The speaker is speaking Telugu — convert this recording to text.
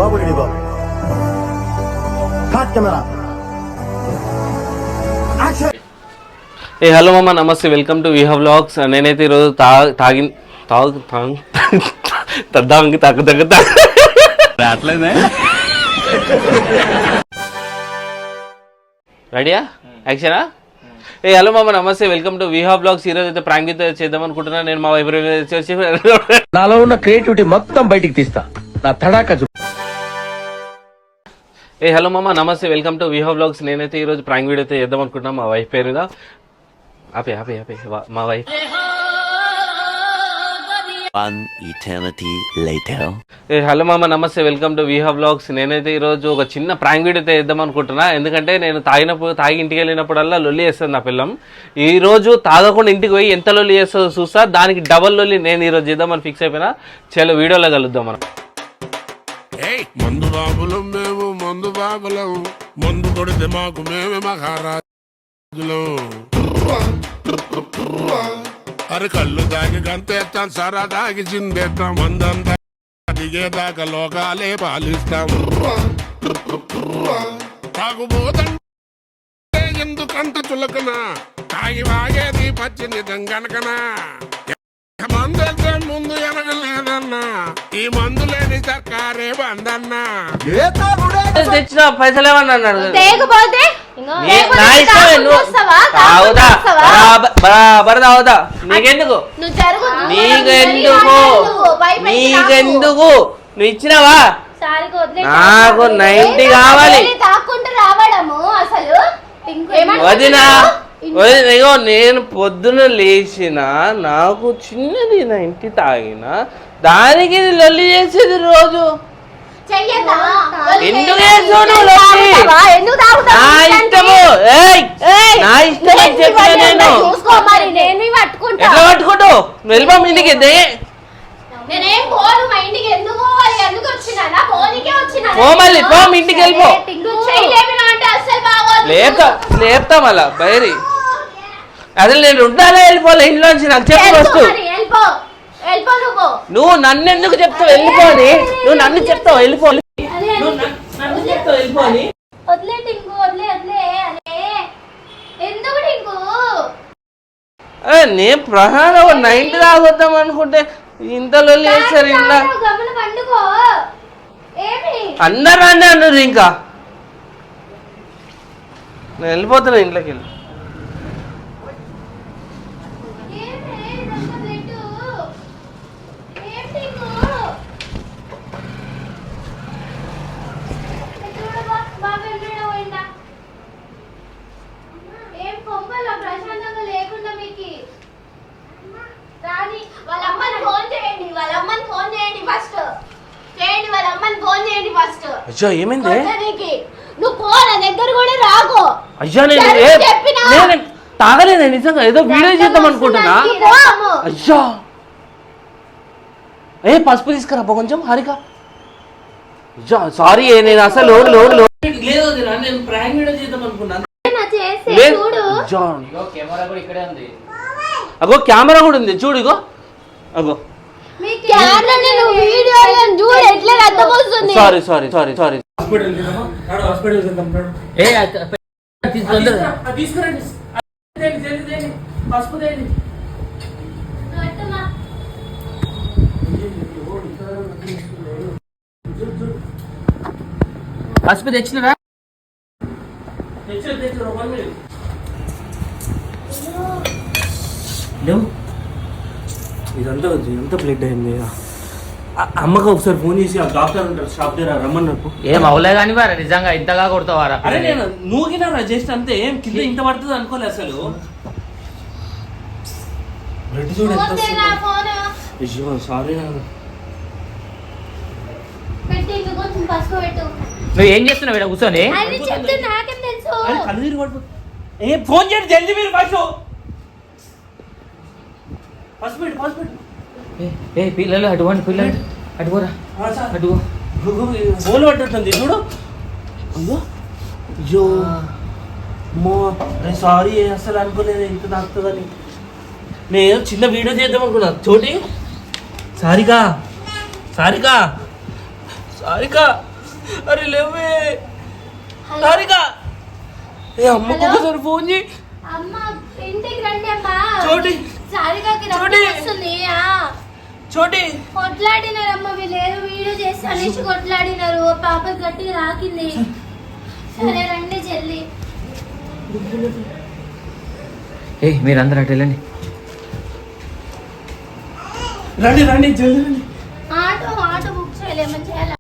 బాబు రెడీ బాబు కాట్ కెమెరా యాక్షన్. ఏ హలో మామ, నమస్తే, వెల్కమ్ టు విహా వ్లాగ్స్. నేనైతే ఈరోజు తగ్గుతాంగి అట్లనే రెడీయా? యాక్షనా? ఏ హలో మామ, నమస్తే, వెల్కమ్ టు విహా వ్లాగ్స్. ఈరోజు అయితే ప్రాంక్ చేద్దాం అనుకుంటున్నాను. నేను మా వైపు నాలో ఉన్న క్రియేటివిటీ మొత్తం బయటికి తీస్తా. నా తడాక. ఏ హలో మామ, నమస్తే, వెల్కమ్ టు విహా వ్లాగ్స్. నేనైతే ఈరోజు ప్రాంక్ వీడియో అయితే చేద్దాం అనుకుంటున్నాను మా వైఫ్ పేరు మీద. ఆపే మా వైఫ్. ఏ హలో మామ, నమస్తే, వెల్కమ్ టు విహా వ్లాగ్స్. నేనైతే ఈరోజు ఒక చిన్న ప్రాంక్ వీడియో అయితే చేద్దాం అనుకుంటున్నా. ఎందుకంటే నేను తాగి ఇంటికి వెళ్ళినప్పుడల్లా లొల్లి చేస్తుంది నా పిల్లం. ఈ రోజు తాగకుండా ఇంటికి పోయి ఎంత లొల్లి చేస్తుందో చూస్తా. దానికి డబల్ లొల్లి నేను ఈరోజు చేద్దామని ఫిక్స్ అయిపోయినా. చలో వీడియోలో కలుద్దాం మనం. మందు బాబులం మేము, మందు బాబులం, మందు కొడితే మాకు మేమే మహారాజులం. అరే కళ్ళు దాగి గంతేస్తాం, సరా దాగి చిందేస్తాం, మందంతా దిగేదాకా లోకాలే పాలిస్తాం. తాగుబోతంటే ఎందుకంత చులకనా, తాగి వాగేది పచ్చి నిజం గనకనా. మందులతో ముందు ఎనగలేదన్నా, ఈ మందు లేని సర్కారే బందన్నా. తెచ్చిన పైసలు ఏమన్నా అన్నాడు. నీకెందుకు నువ్వు ఇచ్చినావా? నాకు 90 కావాలి. వదినా ఇగో, నేను పొద్దున లేచిన నాకు చిన్నది 90 తాగిన దానికి లొల్లి చేసేది రోజు. ఎందుకు చేస్తావు? నా ఇష్టం అని చెప్పిన నేను. ఎట్లా పట్టుకుంటావు? వెళ్ళిపో ఇంటికి. పో మళ్ళీ, పో ఇంటికి వెళ్ళిపో. లేపుతా మళ్ళా బయరి. అసలు నేను ఉంటానే వెళ్ళిపోలే ఇంట్లోంచి. నాకు చెప్పి వస్తూ నువ్వు నన్ను ఎందుకు చెప్తావు వెళ్ళిపోని? నువ్వు నన్ను చెప్తావు వెళ్ళిపోని. నేను ప్రధానం 90 తాగొద్దాం అనుకుంటే ఇంతలో లేస్తారు. ఇంట్లో అందరు రండి అన్నారు. ఇంకా నేను వెళ్ళిపోతున్నా ఇంట్లోకి వెళ్ళి. అయ్యా ఏమైంది? అయ్యా నేను తాగలేదా నిజంగా? ఏదో వీడియో చేద్దాం అనుకుంటున్నా. అయ్యా పసుపు తీసుకురా కొంచెం హారిక. అయ్యా సారీ, నేను అసలు నేను ప్రాంక్ వీడియో చేద్దాం అనుకున్నాను. అగో కెమెరా కూడా ఉంది చూడు. ఇగో అగో సారీ. పసుపు తెచ్చినరా? లేవు. ఇదంతా ఎంత బ్లడ్ అయింది. అమ్మకి ఒకసారి ఫోన్ చేసి ఆ డాక్టర్ ఉంటారు షాప్ దగ్గర రమ్మన్నారు. ఏం అవలే కానీ వారా నిజంగా ఇంతగా కొడతావారా? అరే నేను నూగినారా జస్ట్ అంతే. ఏం కింద ఇంత పడుతుంది అనుకోలే అసలు. బ్లడ్ చూడు ఎంత. అయ్యో సారీ. నువ్వు ఏం చేస్తున్నావు ఇక్కడ కూర్చొని? కళ్ళు తిరిగి పడిపో. ఫోన్ చేయండి జల్దీ మీరు. పసుపు పిల్లలు అటువంటి పిల్లలు అటుకోరా అటుకో. ఫోన్ పట్టుతుంది చూడు. అయ్యో అయ్యో అమ్మో సారీ, అసలు అనుకోలేదు ఇంత తాకుతుందని. నేను చిన్న వీడియో చేద్దాం అనుకున్నా. చోటి సారికా సారికా సారికా అరే లేవే హారిక ఏ అమ్మకు ఒకసారి ఫోన్ చేయి అమ్మ ఇంటికి రండి అమ్మా. చోటి సారిగాకి చోటి. రక్తం వస్తుంది. చోటి కొట్లాడినారు అమ్మ, వీళ్ళు వీడియో చేసి అనేసి కొట్లాడినారు. పాప గట్టిగా రాకింది. సరే రండి చెల్లి. ఏ మీరందరూ అటు వెళ్ళండి. రండి రండి జల్దీ రండి ఆటో బుక్ చేయలేమని చేయాలి.